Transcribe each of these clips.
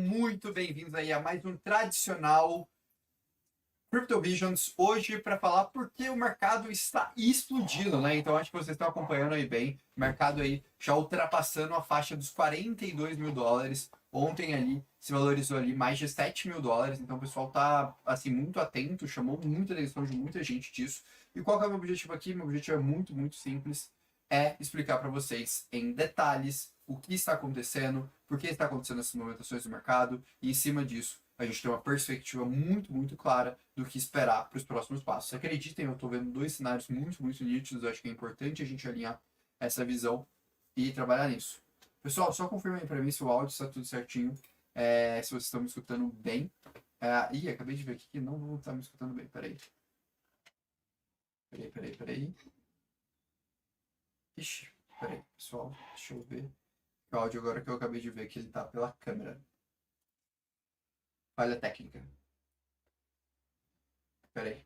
Muito bem-vindos aí a mais um tradicional Crypto Visions, hoje para falar porque o mercado está explodindo, né? Então acho que vocês estão acompanhando aí bem, o mercado aí já ultrapassando a faixa dos 42 mil dólares. Ontem ali se valorizou ali mais de 7 mil dólares, então o pessoal tá assim muito atento, chamou muita atenção de muita gente disso. E qual que é o meu objetivo aqui? Meu objetivo é muito simples, é explicar para vocês em detalhes o que está acontecendo, por que está acontecendo essas movimentações do mercado e em cima disso a gente tem uma perspectiva muito clara do que esperar para os próximos passos. Acreditem, eu estou vendo dois cenários muito nítidos, eu acho que é importante a gente alinhar essa visão e trabalhar nisso. Pessoal, só confirma aí para mim se o áudio está tudo certinho, se vocês estão me escutando bem. Acabei de ver aqui que não está me escutando bem, peraí. Ixi, peraí, pessoal, deixa eu ver. O áudio agora que eu acabei de ver que ele está pela câmera. Falha técnica. Peraí.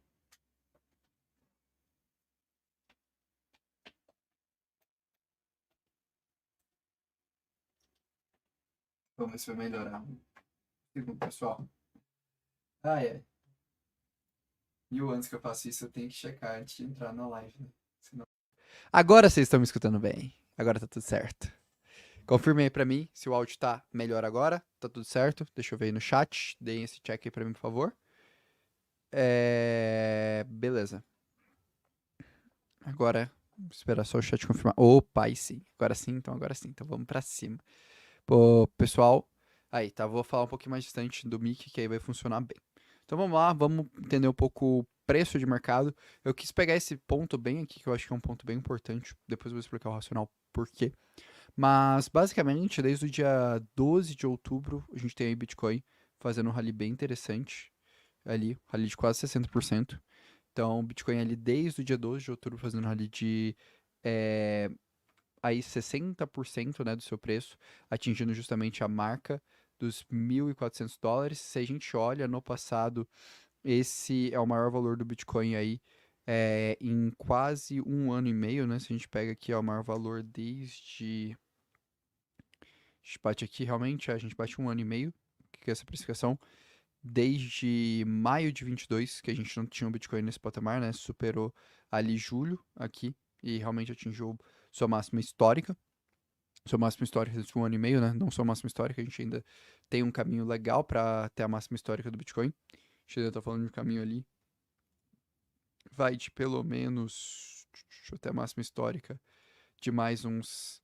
Vamos ver se vai melhorar. Segundo, pessoal. É. E antes que eu faça isso, eu tenho que checar antes de entrar na live, né? Senão... Agora vocês estão me escutando bem. Agora tá tudo certo. Confirme aí pra mim se o áudio tá melhor agora. Tá tudo certo? Deixa eu ver aí no chat. Deem esse check aí pra mim, por favor. Beleza. Agora, esperar só o chat confirmar. Opa, aí sim. Agora sim, então vamos pra cima. Pô, pessoal. Aí, tá? Vou falar um pouquinho mais distante do mic, que aí vai funcionar bem. Então vamos lá, vamos entender um pouco o preço de mercado. Eu quis pegar esse ponto bem aqui, que eu acho que é um ponto bem importante. Depois eu vou explicar o racional por quê. Mas, basicamente, desde o dia 12 de outubro, a gente tem aí Bitcoin fazendo um rally bem interessante. Ali, rally de quase 60%. Então, Bitcoin ali desde o dia 12 de outubro fazendo um rally de aí 60%, né, do seu preço, atingindo justamente a marca dos 1.400 dólares. Se a gente olha no passado, esse é o maior valor do Bitcoin aí em quase um ano e meio, né? Se a gente pega aqui, é o maior valor desde... A gente bate aqui, realmente, a gente bate um ano e meio, que é essa precificação, desde maio de 22, que a gente não tinha um Bitcoin nesse patamar, né? Superou ali julho, aqui, e realmente atingiu sua máxima histórica. Sua máxima histórica de um ano e meio, né? Não sua máxima histórica, a gente ainda tem um caminho legal para ter a máxima histórica do Bitcoin. A gente ainda tá falando de um caminho ali. Vai de pelo menos até a máxima histórica de mais uns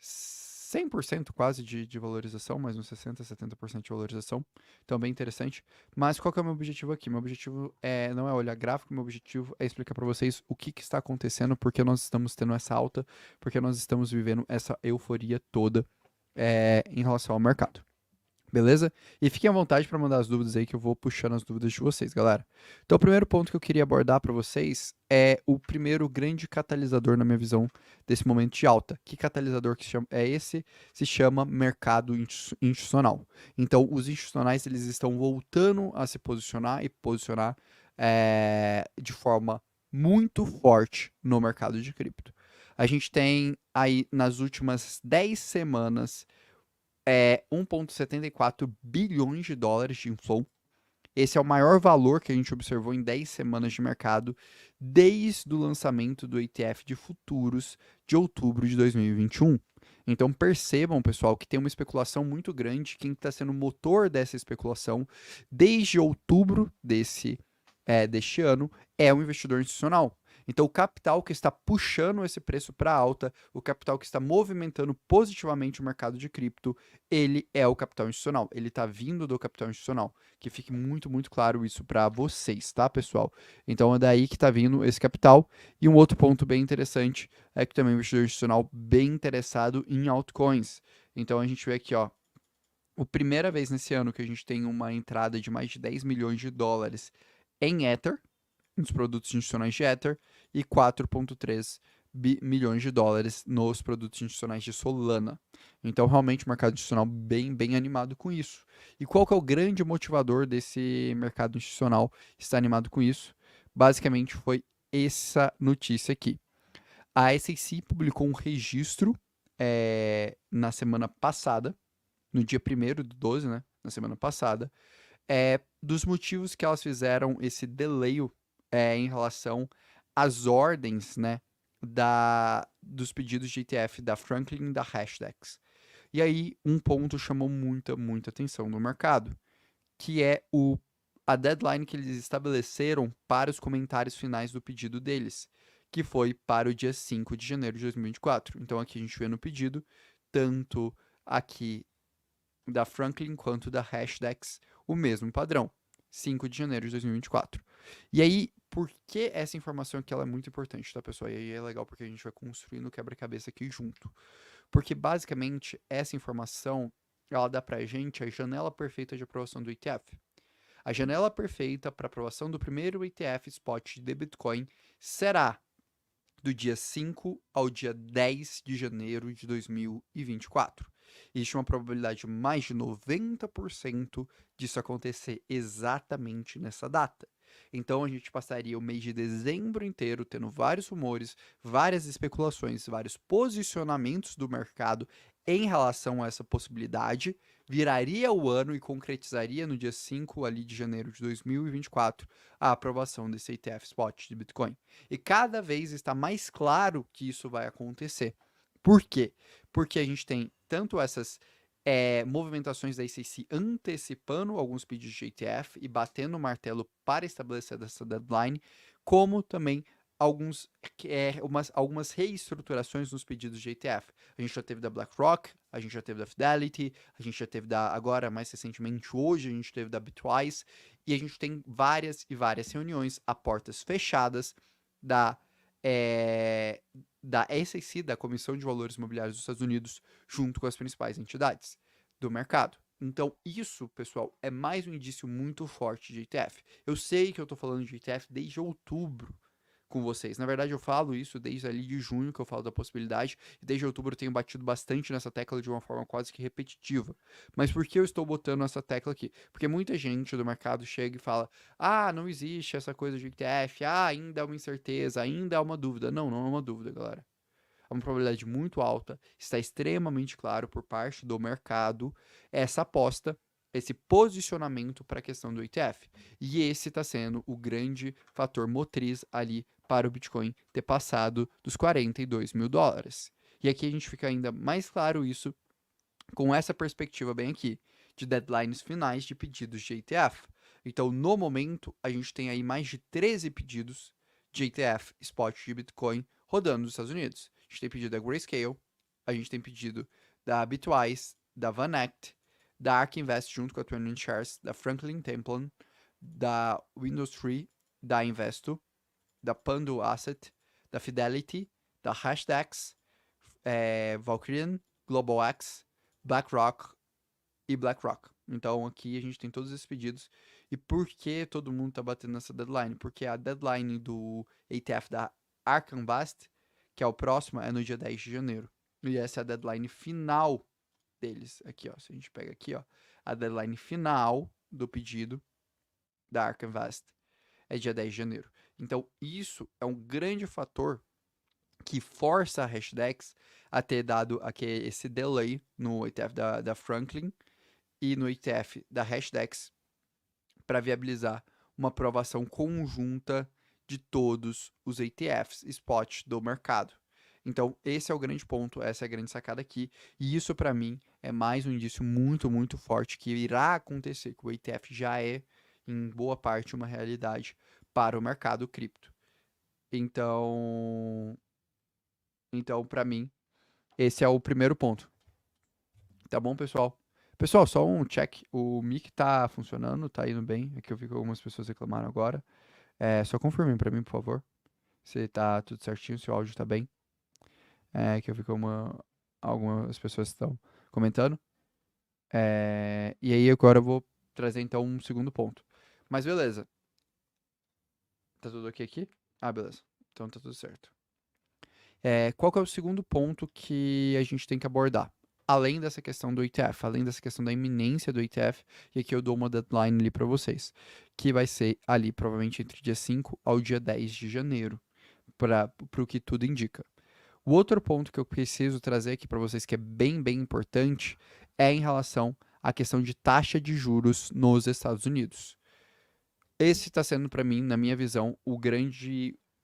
100% quase de valorização, mais uns 60, 70% de valorização. Então, bem interessante. Mas qual que é o meu objetivo aqui? Meu objetivo não é olhar gráfico, meu objetivo é explicar para vocês o que está acontecendo, porque nós estamos tendo essa alta, porque nós estamos vivendo essa euforia toda em relação ao mercado. Beleza? E fiquem à vontade para mandar as dúvidas aí que eu vou puxando as dúvidas de vocês, galera. Então, o primeiro ponto que eu queria abordar para vocês é o primeiro grande catalisador, na minha visão, desse momento de alta. Que catalisador que é esse? Se chama mercado institucional. Então, os institucionais eles estão voltando a se posicionar e posicionar de forma muito forte no mercado de cripto. A gente tem aí nas últimas 10 semanas 1,74 bilhões de dólares de inflow. Esse é o maior valor que a gente observou em 10 semanas de mercado desde o lançamento do ETF de futuros de outubro de 2021. Então percebam, pessoal, que tem uma especulação muito grande. Quem está sendo o motor dessa especulação desde outubro deste ano é o investidor institucional. Então, o capital que está puxando esse preço para alta, o capital que está movimentando positivamente o mercado de cripto, ele é o capital institucional. Ele está vindo do capital institucional. Que fique muito claro isso para vocês, tá, pessoal? Então, é daí que está vindo esse capital. E um outro ponto bem interessante é que também o investidor institucional bem interessado em altcoins. Então, a gente vê aqui, ó, a primeira vez nesse ano que a gente tem uma entrada de mais de 10 milhões de dólares em Ether, nos produtos institucionais de Ether, e 4,3 milhões de dólares nos produtos institucionais de Solana. Então, realmente, o mercado institucional bem animado com isso. E qual que é o grande motivador desse mercado institucional estar animado com isso? Basicamente, foi essa notícia aqui. A SEC publicou um registro na semana passada, no dia 1º do 12, né, na semana passada, dos motivos que elas fizeram esse delay em relação às ordens, né, dos pedidos de ETF da Franklin e da Hashdex. E aí, um ponto chamou muita, muita atenção no mercado, que é a deadline que eles estabeleceram para os comentários finais do pedido deles, que foi para o dia 5 de janeiro de 2024. Então, aqui a gente vê no pedido, tanto aqui da Franklin quanto da Hashdex, o mesmo padrão, 5 de janeiro de 2024. E aí, por que essa informação aqui ela é muito importante, tá, pessoal? E aí é legal porque a gente vai construindo o quebra-cabeça aqui junto. Porque, basicamente, essa informação, ela dá pra gente a janela perfeita de aprovação do ETF. A janela perfeita para aprovação do primeiro ETF spot de Bitcoin será do dia 5 ao dia 10 de janeiro de 2024. Existe uma probabilidade de mais de 90% disso acontecer exatamente nessa data. Então a gente passaria o mês de dezembro inteiro tendo vários rumores, várias especulações, vários posicionamentos do mercado em relação a essa possibilidade, viraria o ano e concretizaria no dia 5 ali de janeiro de 2024 a aprovação desse ETF spot de Bitcoin. E cada vez está mais claro que isso vai acontecer. Por quê? Porque a gente tem tanto essas movimentações da SEC antecipando alguns pedidos de ETF e batendo o martelo para estabelecer essa deadline, como também algumas reestruturações nos pedidos de ETF. A gente já teve da BlackRock, a gente já teve da Fidelity, a gente já teve agora, mais recentemente, hoje, a gente teve da Bitwise, e a gente tem várias e várias reuniões a portas fechadas da SEC, da Comissão de Valores Imobiliários dos Estados Unidos, junto com as principais entidades do mercado. Então, isso, pessoal, é mais um indício muito forte de ETF. Eu sei que eu estou falando de ETF desde outubro com vocês. Na verdade, eu falo isso desde ali de junho, que eu falo da possibilidade, e desde outubro eu tenho batido bastante nessa tecla de uma forma quase que repetitiva. Mas por que eu estou botando essa tecla aqui? Porque muita gente do mercado chega e fala: ah, não existe essa coisa de ETF, ainda é uma incerteza, ainda é uma dúvida. Não, não é uma dúvida, galera. É uma probabilidade muito alta, está extremamente claro por parte do mercado essa aposta, esse posicionamento para a questão do ETF. E esse está sendo o grande fator motriz ali para o Bitcoin ter passado dos 42 mil dólares. E aqui a gente fica ainda mais claro isso com essa perspectiva bem aqui, de deadlines finais de pedidos de ETF. Então, no momento, a gente tem aí mais de 13 pedidos de ETF spot de Bitcoin rodando nos Estados Unidos. A gente tem pedido da Grayscale, a gente tem pedido da Bitwise, da VanEck, da ARK Invest junto com a 21 Shares, da Franklin Templeton, da Windows Tree, da Investo, da Pandu Asset, da Fidelity, da Hashdex, Valkyrian, GlobalX, BlackRock e BlackRock. Então aqui a gente tem todos esses pedidos. E por que todo mundo está batendo nessa deadline? Porque a deadline do ETF da ARK Invest, que é o próximo, é no dia 10 de janeiro. E essa é a deadline final deles. Aqui, ó. Se a gente pega aqui, ó, a deadline final do pedido da ARK Invest é dia 10 de janeiro. Então, isso é um grande fator que força a Hashdex a ter dado esse delay no ETF da Franklin e no ETF da Hashdex para viabilizar uma aprovação conjunta de todos os ETFs spot do mercado. Então, esse é o grande ponto, essa é a grande sacada aqui. E isso, para mim, é mais um indício muito, muito forte que irá acontecer, que o ETF já é, em boa parte, uma realidade para o mercado cripto. Então, para mim, esse é o primeiro ponto. Tá bom, pessoal? Pessoal, só um check. O mic tá funcionando, tá indo bem. Aqui eu vi que algumas pessoas reclamaram agora. Só confirmem pra mim, por favor. Se tá tudo certinho, se o áudio tá bem. Que eu vi que algumas pessoas estão comentando. E aí agora eu vou trazer então um segundo ponto. Mas beleza. Tá tudo ok aqui? Ah, beleza. Então tá tudo certo. Qual que é o segundo ponto que a gente tem que abordar? Além dessa questão do ETF, além dessa questão da iminência do ETF, e aqui eu dou uma deadline ali para vocês, que vai ser ali provavelmente entre dia 5 ao dia 10 de janeiro, para o que tudo indica. O outro ponto que eu preciso trazer aqui para vocês, que é bem, bem importante, é em relação à questão de taxa de juros nos Estados Unidos. Esse está sendo, para mim, na minha visão,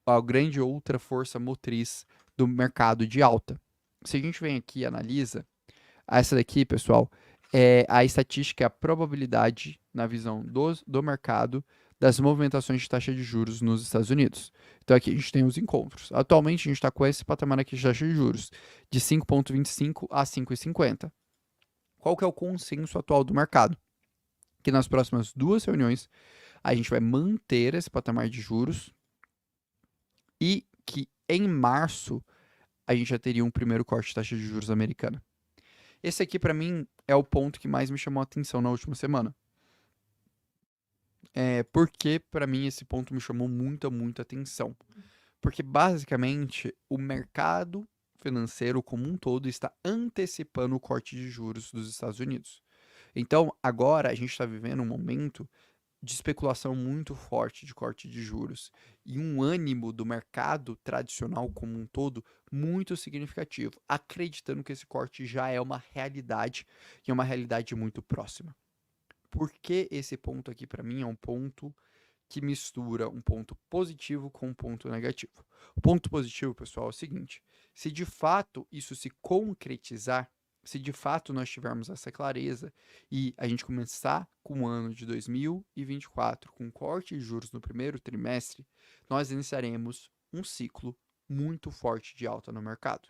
a grande outra força motriz do mercado de alta. Se a gente vem aqui e analisa, essa daqui, pessoal, é a estatística, a probabilidade, na visão do mercado, das movimentações de taxa de juros nos Estados Unidos. Então aqui a gente tem os encontros. Atualmente a gente está com esse patamar aqui de taxa de juros, de 5,25 a 5,50. Qual que é o consenso atual do mercado? Que nas próximas 2 reuniões a gente vai manter esse patamar de juros e que em março a gente já teria um primeiro corte de taxa de juros americana. Esse aqui, para mim, é o ponto que mais me chamou a atenção na última semana. Porque, para mim, esse ponto me chamou muita atenção. Porque, basicamente, o mercado financeiro como um todo está antecipando o corte de juros dos Estados Unidos. Então, agora a gente está vivendo um momento de especulação muito forte de corte de juros e um ânimo do mercado tradicional como um todo muito significativo, acreditando que esse corte já é uma realidade e é uma realidade muito próxima. Por que esse ponto aqui para mim é um ponto que mistura um ponto positivo com um ponto negativo? O ponto positivo, pessoal, é o seguinte: se de fato isso se concretizar, se de fato nós tivermos essa clareza e a gente começar com o ano de 2024 com corte de juros no primeiro trimestre, nós iniciaremos um ciclo muito forte de alta no mercado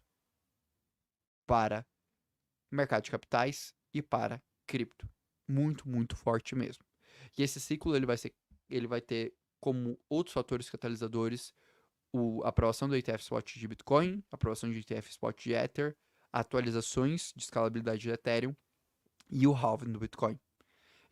para mercado de capitais e para cripto. Muito forte mesmo. E esse ciclo ele vai ter como outros fatores catalisadores a aprovação do ETF Spot de Bitcoin, a aprovação de ETF Spot de Ether, atualizações de escalabilidade de Ethereum e o halving do Bitcoin.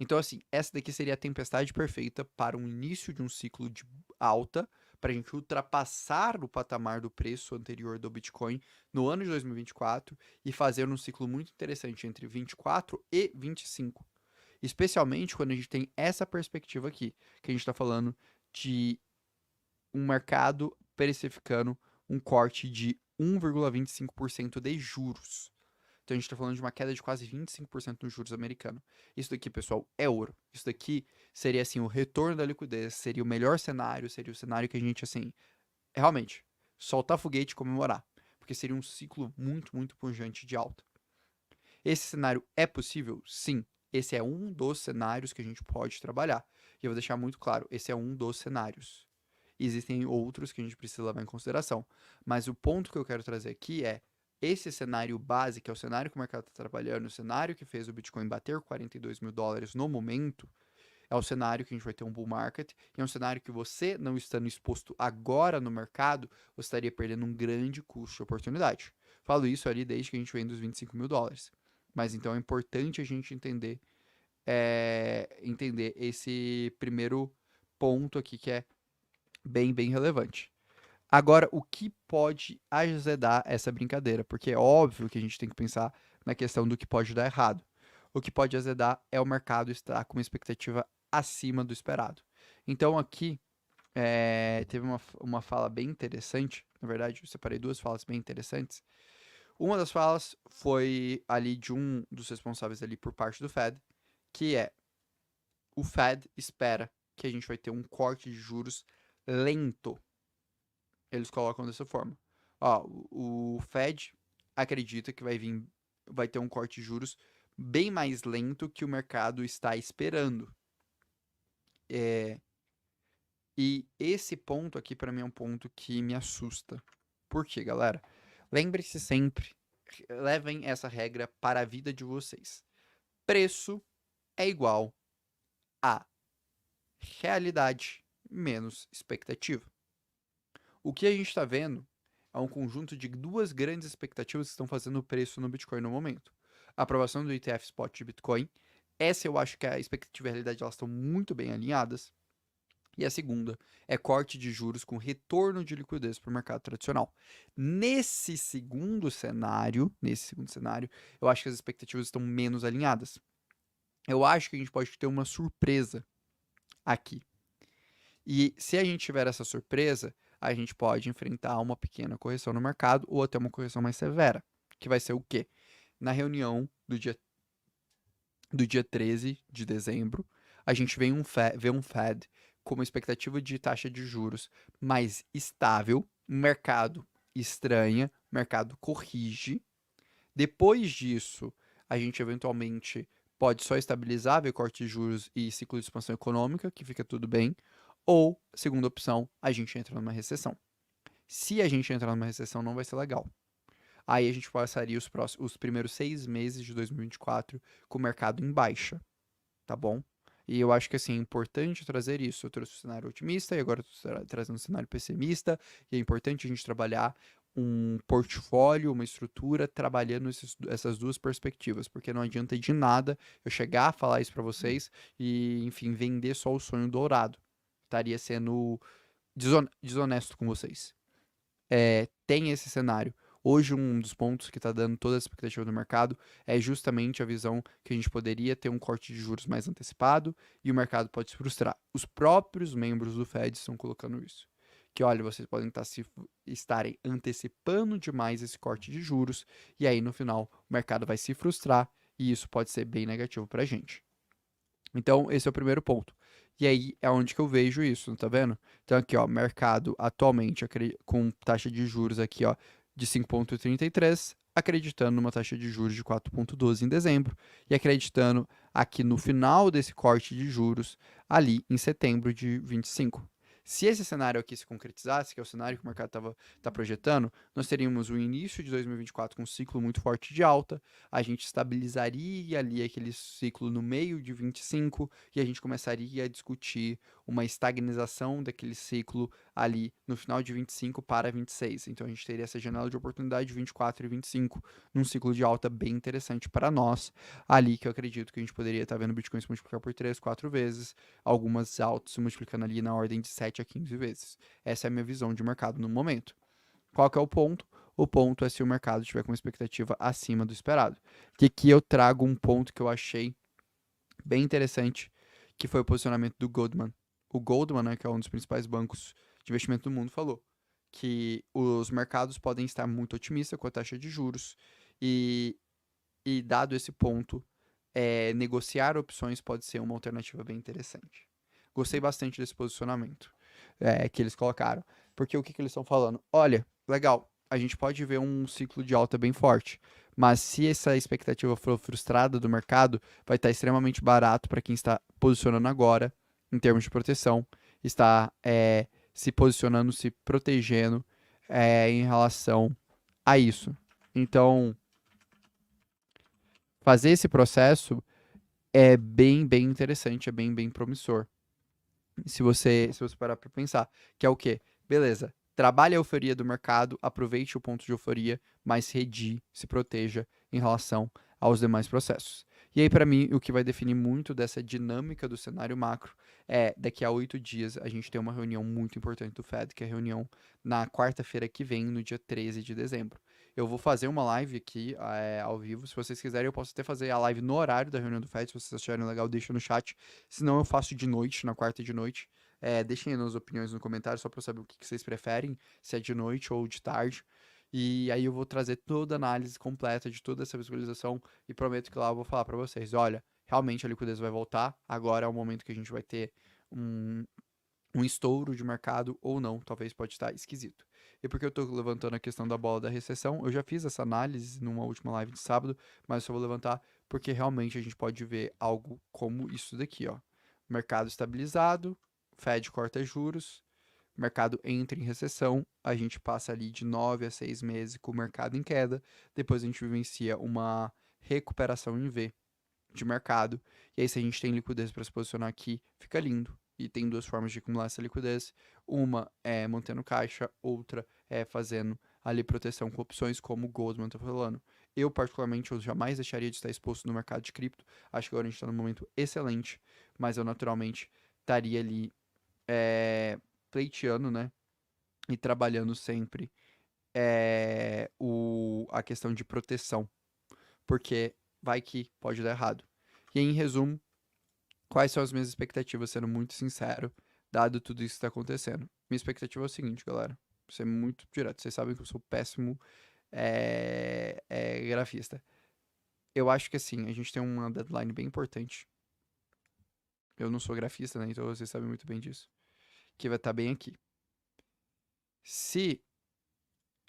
Então, assim, essa daqui seria a tempestade perfeita para um início de um ciclo de alta, para a gente ultrapassar o patamar do preço anterior do Bitcoin no ano de 2024 e fazer um ciclo muito interessante entre 24 e 25. Especialmente quando a gente tem essa perspectiva aqui, que a gente está falando de um mercado precificando um corte de 1,25% de juros. Então a gente está falando de uma queda de quase 25% nos juros americanos. Isso daqui, pessoal, é ouro. Isso daqui seria assim o retorno da liquidez, seria o melhor cenário, seria o cenário que a gente assim, realmente, soltar foguete e comemorar, porque seria um ciclo muito pujante de alta. Esse cenário é possível? Sim. Esse é um dos cenários que a gente pode trabalhar. E eu vou deixar muito claro, esse é um dos cenários. Existem outros que a gente precisa levar em consideração. Mas o ponto que eu quero trazer aqui é esse cenário base, que é o cenário que o mercado está trabalhando, o cenário que fez o Bitcoin bater $42.000 no momento, é o cenário que a gente vai ter um bull market, e é um cenário que você, não estando exposto agora no mercado, você estaria perdendo um grande custo de oportunidade. Falo isso ali desde que a gente vem dos $25.000. Mas então é importante a gente entender esse primeiro ponto aqui que é bem relevante. Agora, o que pode azedar essa brincadeira? Porque é óbvio que a gente tem que pensar na questão do que pode dar errado. O que pode azedar é o mercado estar com uma expectativa acima do esperado. Então, aqui, teve uma fala bem interessante. Na verdade, eu separei 2 falas bem interessantes. Uma das falas foi ali de um dos responsáveis ali por parte do Fed, que é: o Fed espera que a gente vai ter um corte de juros lento. Eles colocam dessa forma. Ó, o Fed acredita que vai ter um corte de juros bem mais lento que o mercado está esperando. E esse ponto aqui para mim é um ponto que me assusta. Por quê, galera? Lembre-se sempre, levem essa regra para a vida de vocês. Preço é igual a realidade menos expectativa. O que a gente está vendo é um conjunto de 2 grandes expectativas que estão fazendo o preço no Bitcoin no momento. A aprovação do ETF Spot de Bitcoin. Essa eu acho que a expectativa e a realidade elas estão muito bem alinhadas. E a segunda é corte de juros com retorno de liquidez para o mercado tradicional. Nesse segundo cenário, eu acho que as expectativas estão menos alinhadas. Eu acho que a gente pode ter uma surpresa aqui. E se a gente tiver essa surpresa, a gente pode enfrentar uma pequena correção no mercado ou até uma correção mais severa, que vai ser o quê? Na reunião do dia do dia 13 de dezembro, a gente vê um Fed com uma expectativa de taxa de juros mais estável, o mercado estranha, o mercado corrige. Depois disso, a gente eventualmente pode só estabilizar, ver corte de juros e ciclo de expansão econômica, que fica tudo bem. Ou, segunda opção, a gente entra numa recessão. Se a gente entrar numa recessão, não vai ser legal. Aí a gente passaria os primeiros 6 meses de 2024 com o mercado em baixa, tá bom? E eu acho que assim, é importante trazer isso. Eu trouxe um cenário otimista e agora estou trazendo um cenário pessimista. E é importante a gente trabalhar um portfólio, uma estrutura, trabalhando essas duas perspectivas, porque não adianta de nada eu chegar a falar isso para vocês e, enfim, vender só o sonho dourado. Estaria sendo desonesto com vocês. Tem esse cenário. Hoje, um dos pontos que está dando toda a expectativa do mercado é justamente a visão que a gente poderia ter um corte de juros mais antecipado e o mercado pode se frustrar. Os próprios membros do Fed estão colocando isso. Que, olha, vocês podem estarem antecipando demais esse corte de juros e aí, no final, o mercado vai se frustrar e isso pode ser bem negativo para a gente. Então, esse é o primeiro ponto. E aí é onde que eu vejo isso, tá vendo? Então aqui, ó, mercado atualmente com taxa de juros aqui, ó, de 5,33, acreditando numa taxa de juros de 4,12 em dezembro e acreditando aqui no final desse corte de juros ali em setembro de 25. Se esse cenário aqui se concretizasse, que é o cenário que o mercado tá projetando, nós teríamos o início de 2024 com um ciclo muito forte de alta, a gente estabilizaria ali aquele ciclo no meio de 25 e a gente começaria a discutir uma estagnização daquele ciclo ali no final de 25 para 26. Então a gente teria essa janela de oportunidade de 24 e 25 num ciclo de alta bem interessante para nós, ali que eu acredito que a gente poderia estar vendo o Bitcoin se multiplicar por 3, 4 vezes, algumas altas se multiplicando ali na ordem de 7 a 15 vezes. Essa é a minha visão de mercado no momento. Qual que é o ponto? O ponto é se o mercado estiver com uma expectativa acima do esperado. Que aqui eu trago um ponto que eu achei bem interessante, que foi o posicionamento do Goldman. O Goldman, né, que é um dos principais bancos de investimento do mundo, falou que os mercados podem estar muito otimistas com a taxa de juros e, dado esse ponto, negociar opções pode ser uma alternativa bem interessante. Gostei bastante desse posicionamento que eles colocaram. Porque o que eles estão falando? Olha, legal, a gente pode ver um ciclo de alta bem forte, mas se essa expectativa for frustrada do mercado, vai estar extremamente barato para quem está posicionando agora, em termos de proteção, está se posicionando, se protegendo em relação a isso. Então, fazer esse processo é bem interessante, é bem promissor. Se você parar para pensar, que é o quê? Beleza, trabalhe a euforia do mercado, aproveite o ponto de euforia, mas se proteja em relação aos demais processos. E aí, para mim, o que vai definir muito dessa dinâmica do cenário macro é daqui a 8 dias a gente tem uma reunião muito importante do Fed, que é a reunião na quarta-feira que vem, no dia 13 de dezembro. Eu vou fazer uma live aqui ao vivo. Se vocês quiserem, eu posso até fazer a live no horário da reunião do Fed. Se vocês acharem legal, deixa no chat. Se não, eu faço de noite, na quarta de noite. Deixem aí nas opiniões no comentário, só para eu saber o que vocês preferem, se é de noite ou de tarde. E aí eu vou trazer toda a análise completa de toda essa visualização e prometo que lá eu vou falar para vocês, olha, realmente a liquidez vai voltar, agora é o momento que a gente vai ter um, um estouro de mercado ou não, talvez pode estar esquisito. E porque eu estou levantando a questão da bola da recessão, eu já fiz essa análise numa última live de sábado, mas eu só vou levantar porque realmente a gente pode ver algo como isso daqui, ó. Mercado estabilizado, Fed corta juros, mercado entra em recessão, a gente passa ali de 9 a 6 meses com o mercado em queda, depois a gente vivencia uma recuperação em V de mercado, e aí se a gente tem liquidez para se posicionar aqui, fica lindo. E tem duas formas de acumular essa liquidez. Uma é mantendo caixa, outra é fazendo ali proteção com opções, como o Goldman está falando. Eu, particularmente, eu jamais deixaria de estar exposto no mercado de cripto. Acho que agora a gente está num momento excelente, mas eu naturalmente estaria ali pleiteando, né? E trabalhando sempre a questão de proteção, porque vai que pode dar errado. E aí, em resumo, quais são as minhas expectativas, sendo muito sincero, dado tudo isso que está acontecendo? Minha expectativa é o seguinte, galera, vou ser muito direto, vocês sabem que eu sou péssimo grafista. eu acho que assim, a gente tem uma deadline bem importante. Eu não sou grafista, né? Então vocês sabem muito bem disso. Que vai estar bem aqui. Se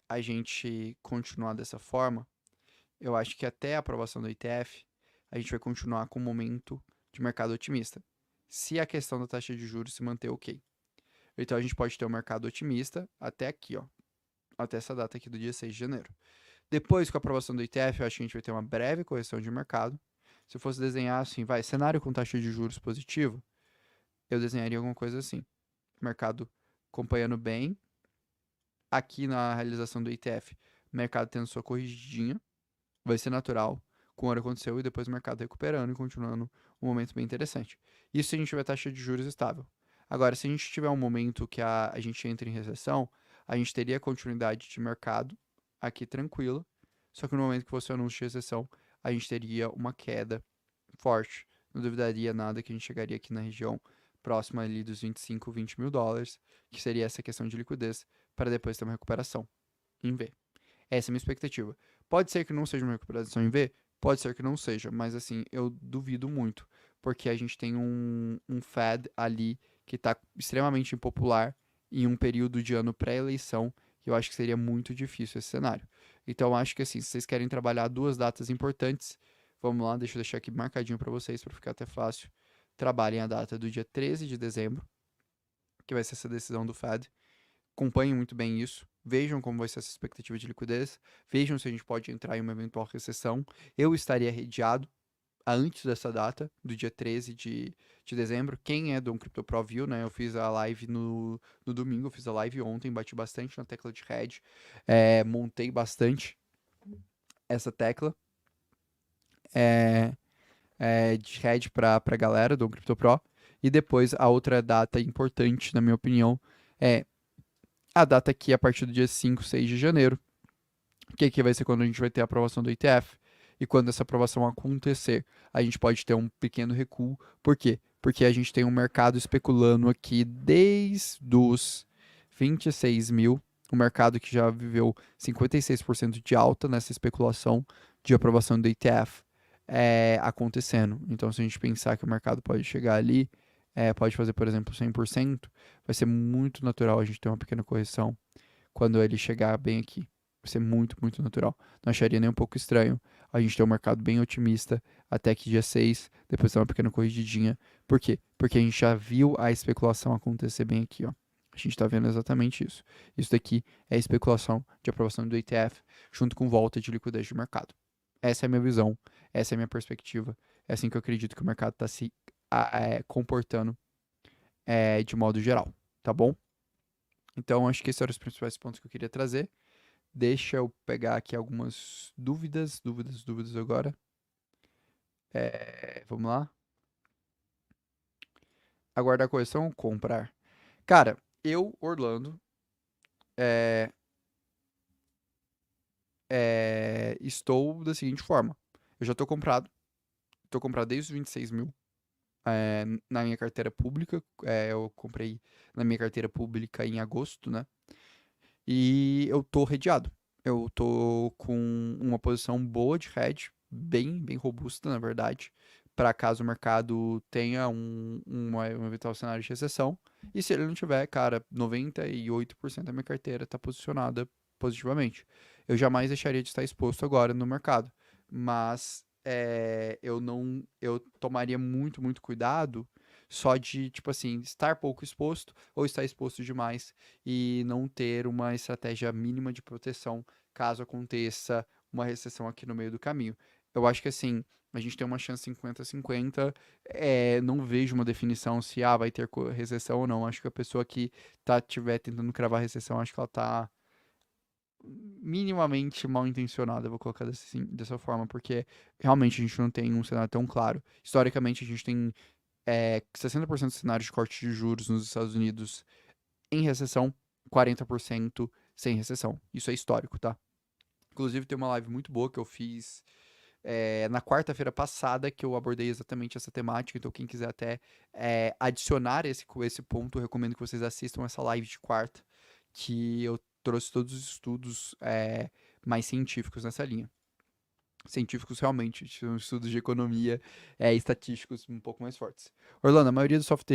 a gente continuar dessa forma, eu acho que até a aprovação do ETF, a gente vai continuar com um momento de mercado otimista. Se a questão da taxa de juros se manter ok. Então a gente pode ter um mercado otimista até aqui, ó. Até essa data aqui do dia 6 de janeiro. Depois, com a aprovação do ETF, eu acho que a gente vai ter uma breve correção de mercado. Se eu fosse desenhar assim, cenário com taxa de juros positiva, eu desenharia alguma coisa assim. Mercado acompanhando bem. Aqui na realização do ETF, mercado tendo sua corrigidinha. Vai ser natural com o que aconteceu e depois o mercado recuperando e continuando um momento bem interessante. Isso se a gente tiver taxa de juros estável. Agora, se a gente tiver um momento que a gente entra em recessão, a gente teria continuidade de mercado aqui tranquila, só que no momento que fosse o anúncio de recessão, a gente teria uma queda forte. Não duvidaria nada que a gente chegaria aqui na região próxima ali dos 25, 20 mil dólares, que seria essa questão de liquidez, para depois ter uma recuperação em V. Essa é a minha expectativa. Pode ser que não seja uma recuperação em V, pode ser que não seja, mas assim, eu duvido muito, porque a gente tem um Fed ali que está extremamente impopular em um período de ano pré-eleição, e eu acho que seria muito difícil esse cenário. Então, eu acho que assim, se vocês querem trabalhar duas datas importantes, vamos lá, deixa eu deixar aqui marcadinho para vocês, para ficar até fácil. Trabalhem a data do dia 13 de dezembro, que vai ser essa decisão do Fed. Acompanhem muito bem isso, vejam como vai ser essa expectativa de liquidez, vejam se a gente pode entrar em uma eventual recessão. Eu estaria redeado antes dessa data, do dia 13 de dezembro. Quem é do Crypto Pro viu, né? Eu fiz a live no domingo, eu fiz a live ontem, bati bastante na tecla de head, montei bastante essa tecla é, de head pra galera do Crypto Pro. E depois a outra data importante, na minha opinião, é a data aqui a partir do dia 5, 6 de janeiro, que aqui vai ser quando a gente vai ter a aprovação do ETF. E quando essa aprovação acontecer, a gente pode ter um pequeno recuo. Por quê? Porque a gente tem um mercado especulando aqui desde os 26 mil, um mercado que já viveu 56% de alta nessa especulação de aprovação do ETF acontecendo. Então, se a gente pensar que o mercado pode chegar ali, pode fazer, por exemplo, 100%, vai ser muito natural a gente ter uma pequena correção quando ele chegar bem aqui. Vai ser muito, muito natural. Não acharia nem um pouco estranho a gente ter um mercado bem otimista até que dia 6, depois ter uma pequena corrigidinha. Por quê? Porque a gente já viu a especulação acontecer bem aqui, ó. A gente está vendo exatamente isso. Isso daqui é a especulação de aprovação do ETF junto com volta de liquidez de mercado. Essa é a minha visão, essa é a minha perspectiva. É assim que eu acredito que o mercado está se comportando de modo geral, tá bom? Então, acho que esses eram os principais pontos que eu queria trazer. Deixa eu pegar aqui algumas dúvidas agora. Vamos lá. Aguardar a correção ou comprar? Cara, eu, Orlando, é, estou da seguinte forma. Eu já estou comprado. Estou comprado desde os 26 mil. Na minha carteira pública. Eu comprei na minha carteira pública em agosto, né? E eu tô redeado. Eu tô com uma posição boa de hedge, bem robusta, na verdade, para caso o mercado tenha um eventual cenário de recessão. E se ele não tiver, cara, 98% da minha carteira está posicionada positivamente. Eu jamais deixaria de estar exposto agora no mercado, mas eu tomaria muito cuidado só de, tipo assim, estar pouco exposto ou estar exposto demais e não ter uma estratégia mínima de proteção caso aconteça uma recessão aqui no meio do caminho. Eu acho que assim, a gente tem uma chance 50-50, não vejo uma definição se vai ter recessão ou não. Acho que a pessoa que tiver tentando cravar recessão, acho que ela tá minimamente mal intencionada, vou colocar dessa forma, porque realmente a gente não tem um cenário tão claro. Historicamente, a gente tem 60% dos cenários de corte de juros nos Estados Unidos em recessão, 40% sem recessão. Isso é histórico, tá? Inclusive, tem uma live muito boa que eu fiz na quarta-feira passada, que eu abordei exatamente essa temática. Então, quem quiser até adicionar esse ponto, eu recomendo que vocês assistam essa live de quarta, que eu trouxe todos os estudos mais científicos nessa linha. científicos realmente, são estudos de economia estatísticos um pouco mais fortes. Orlando, a maioria dos soft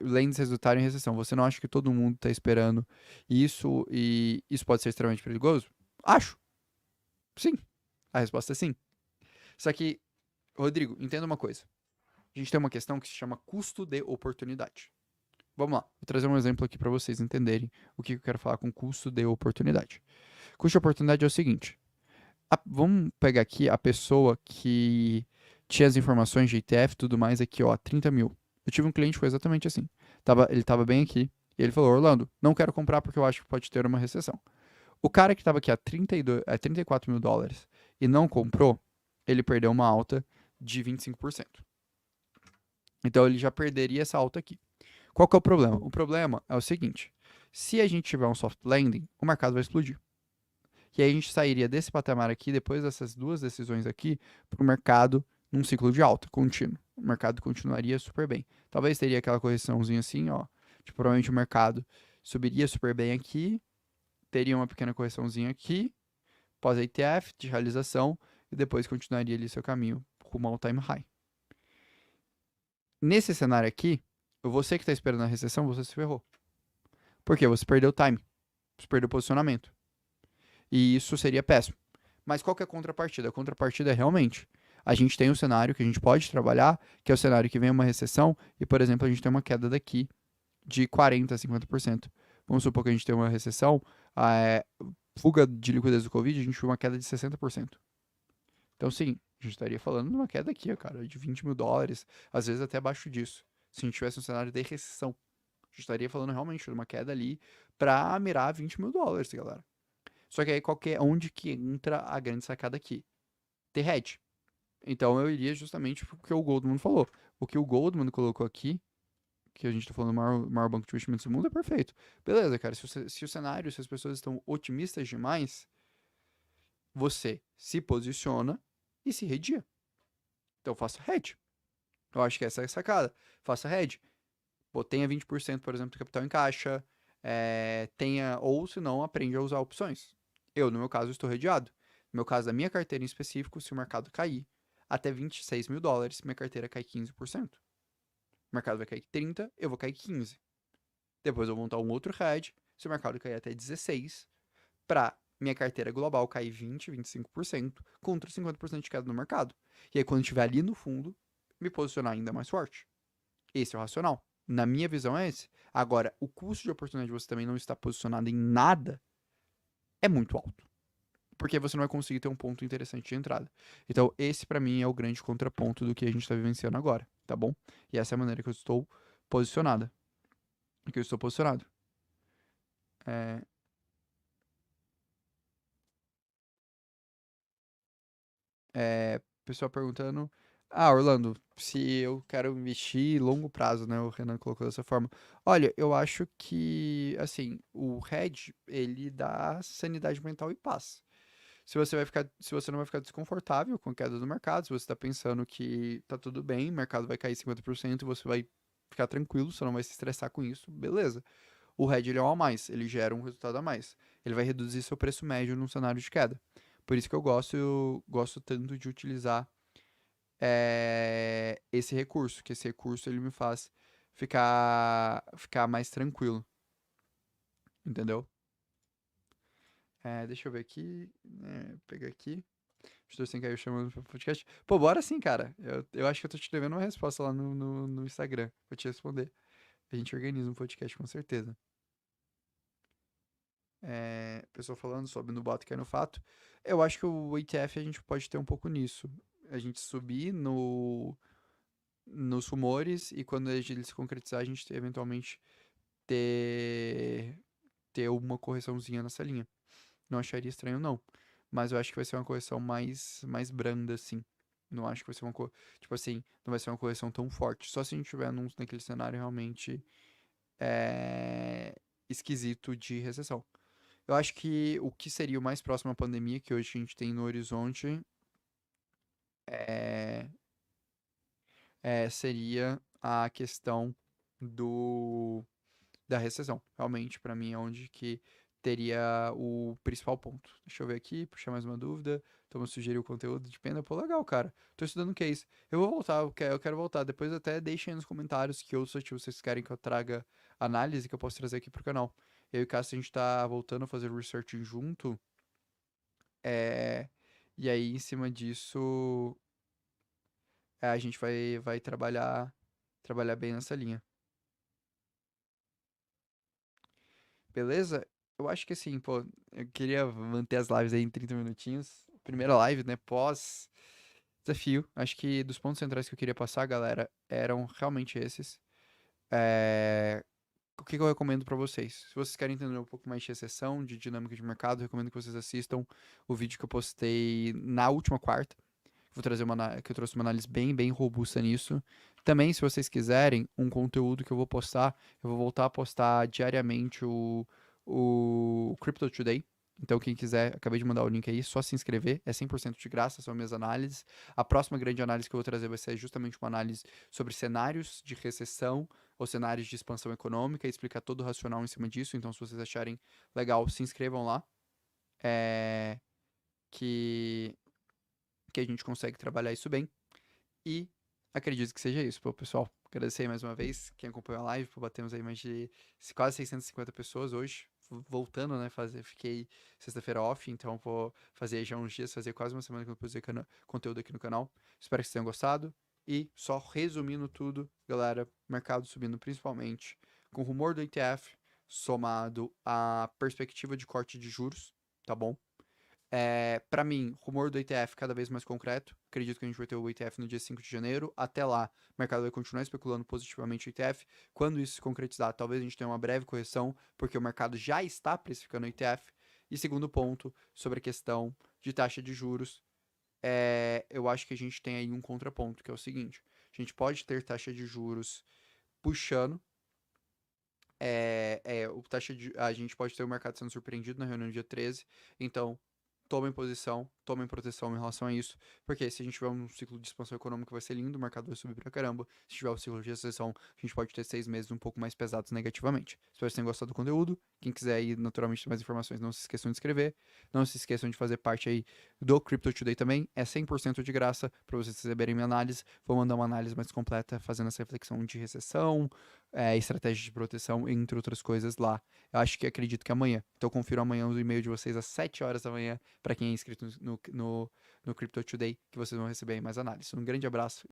lenders resultaram em recessão. Você não acha que todo mundo está esperando isso e isso pode ser extremamente perigoso? Acho. Sim. A resposta é sim. Só que, Rodrigo, entenda uma coisa. A gente tem uma questão que se chama custo de oportunidade. Vamos lá, vou trazer um exemplo aqui para vocês entenderem o que eu quero falar com custo de oportunidade. Custo de oportunidade é o seguinte: vamos pegar aqui a pessoa que tinha as informações de ETF e tudo mais aqui, ó, 30 mil. Eu tive um cliente que foi exatamente assim. Ele tava bem aqui e ele falou: Orlando, não quero comprar porque eu acho que pode ter uma recessão. O cara que estava aqui a 34 mil dólares e não comprou, ele perdeu uma alta de 25%. Então ele já perderia essa alta aqui. Qual que é o problema? O problema é o seguinte: se a gente tiver um soft landing, o mercado vai explodir. E aí a gente sairia desse patamar aqui, depois dessas duas decisões aqui, para o mercado num ciclo de alta contínuo. O mercado continuaria super bem. Talvez teria aquela correçãozinha assim, ó. Tipo, provavelmente o mercado subiria super bem aqui, teria uma pequena correçãozinha aqui, pós-ETF, de realização, e depois continuaria ali seu caminho rumo ao time high. Nesse cenário aqui, você que está esperando a recessão, você se ferrou. Por quê? Você perdeu o time, você perdeu o posicionamento. E isso seria péssimo. Mas qual que é a contrapartida? A contrapartida é realmente, a gente tem um cenário que a gente pode trabalhar, que é o cenário que vem uma recessão, e, por exemplo, a gente tem uma queda daqui de 40% a 50%. Vamos supor que a gente tem uma recessão, a fuga de liquidez do Covid, a gente viu uma queda de 60%. Então, sim, a gente estaria falando de uma queda aqui, cara, de 20 mil dólares, às vezes até abaixo disso. Se a gente tivesse um cenário de recessão, a gente estaria falando realmente de uma queda ali para mirar 20 mil dólares, galera. Só que aí onde que entra a grande sacada aqui? Ter hedge. Então eu iria justamente o que o Goldman falou. O que o Goldman colocou aqui, que a gente tá falando do maior banco de investimentos do mundo, é perfeito. Beleza, cara, se o cenário, se as pessoas estão otimistas demais, você se posiciona e se redia. Então faça hedge. Eu acho que essa é a sacada. Faça hedge. Pô, tenha 20%, por exemplo, do capital em caixa, ou se não, aprende a usar opções. Eu, no meu caso, estou redeado. No meu caso, da minha carteira em específico, se o mercado cair até 26 mil dólares, minha carteira cai 15%. O mercado vai cair 30%, eu vou cair 15%. Depois eu vou montar um outro hedge, se o mercado cair até 16%, para minha carteira global cair 20%, 25%, contra 50% de queda no mercado. E aí, quando estiver ali no fundo, me posicionar ainda mais forte. Esse é o racional. Na minha visão é esse. Agora, o custo de oportunidade de você também não estar posicionado em nada é muito alto. Porque você não vai conseguir ter um ponto interessante de entrada. Então, esse para mim é o grande contraponto do que a gente está vivenciando agora, tá bom? E essa é a maneira que eu estou posicionada. Que eu estou posicionado. É, pessoal perguntando. Ah, Orlando, se eu quero investir longo prazo, né? O Renan colocou dessa forma. Olha, eu acho que, assim, o hedge, ele dá sanidade mental e paz. Se você não vai ficar desconfortável com a queda do mercado, se você está pensando que tá tudo bem, o mercado vai cair 50% e você vai ficar tranquilo, você não vai se estressar com isso, beleza. O hedge ele é um a mais, ele gera um resultado a mais. Ele vai reduzir seu preço médio num cenário de queda. Por isso que eu gosto tanto de utilizar esse recurso, que esse recurso ele me faz ficar mais tranquilo, entendeu? Deixa eu ver aqui, pegar aqui. Estou sem cair chamando pro podcast. Pô, bora sim, cara. Eu acho que eu tô te devendo uma resposta lá no Instagram. Vou te responder. A gente organiza um podcast com certeza. Pessoa falando sobre no boto que é no fato. Eu acho que o ETF a gente pode ter um pouco nisso. A gente subir nos rumores e quando ele se concretizar, a gente eventualmente ter, ter uma correçãozinha nessa linha. Não acharia estranho, não. Mas eu acho que vai ser uma correção mais branda, assim. Não acho que vai ser uma tipo assim, não vai ser uma correção tão forte. Só se a gente tiver naquele cenário realmente esquisito de recessão. Eu acho que o que seria o mais próximo à pandemia que hoje a gente tem no horizonte é, seria a questão do da recessão. Realmente, para mim, é onde que teria o principal ponto. Deixa eu ver aqui, puxar mais uma dúvida. Então, sugerir o conteúdo de pena. Pô, legal, cara. Tô estudando case. Eu vou voltar, eu quero voltar. Depois até deixem aí nos comentários que outros ativos vocês querem que eu traga análise que eu posso trazer aqui pro canal. Eu e o Cássio, a gente tá voltando a fazer research junto. É... E aí, em cima disso, a gente vai trabalhar bem nessa linha. Beleza? Eu acho que assim, pô, eu queria manter as lives aí em 30 minutinhos. Primeira live, né? Pós desafio. Acho que dos pontos centrais que eu queria passar, galera, eram realmente esses. É, O que que eu recomendo pra vocês? Se vocês querem entender um pouco mais de recessão, de dinâmica de mercado, eu recomendo que vocês assistam o vídeo que eu postei na última quarta. Vou trazer que eu trouxe uma análise bem robusta nisso. Também, se vocês quiserem, um conteúdo que eu vou postar, eu vou voltar a postar diariamente o Crypto Today. Então, quem quiser, acabei de mandar o link aí, só se inscrever, é 100% de graça, são minhas análises. A próxima grande análise que eu vou trazer vai ser justamente uma análise sobre cenários de recessão ou cenários de expansão econômica e explicar todo o racional em cima disso. Então, se vocês acharem legal, se inscrevam lá. É... Que que a gente consegue trabalhar isso bem. E acredito que seja isso, pô, pessoal. Agradecer aí mais uma vez quem acompanhou a live, pô, batemos aí mais de quase 650 pessoas hoje. Voltando, né, fiquei sexta-feira off, então vou fazer já uns dias, fazer quase uma semana que eu produzi conteúdo aqui no canal. Espero que vocês tenham gostado. E só resumindo tudo, galera, mercado subindo principalmente com o rumor do ETF, somado à perspectiva de corte de juros, tá bom? Para mim, rumor do ETF cada vez mais concreto. Acredito que a gente vai ter o ETF no dia 5 de janeiro. Até lá, o mercado vai continuar especulando positivamente o ETF. Quando isso se concretizar, talvez a gente tenha uma breve correção, porque o mercado já está precificando o ETF. E segundo ponto, sobre a questão de taxa de juros, eu acho que a gente tem aí um contraponto, que é o seguinte: a gente pode ter taxa de juros puxando. A gente pode ter o mercado sendo surpreendido na reunião do dia 13. Então, tomem posição, tomem proteção em relação a isso, porque se a gente tiver um ciclo de expansão econômica vai ser lindo, o mercado vai subir pra caramba. Se tiver um ciclo de recessão, a gente pode ter 6 meses um pouco mais pesados negativamente. Espero que vocês tenham gostado do conteúdo. Quem quiser aí, naturalmente, ter mais informações, não se esqueçam de inscrever. Não se esqueçam de fazer parte aí do Crypto Today também. É 100% de graça para vocês receberem minha análise. Vou mandar uma análise mais completa, fazendo essa reflexão de recessão, estratégia de proteção, entre outras coisas lá. Eu acho que acredito que amanhã. Então confiro amanhã o e-mail de vocês às 7 horas da manhã, para quem é inscrito no Crypto Today, que vocês vão receber aí mais análise. Um grande abraço.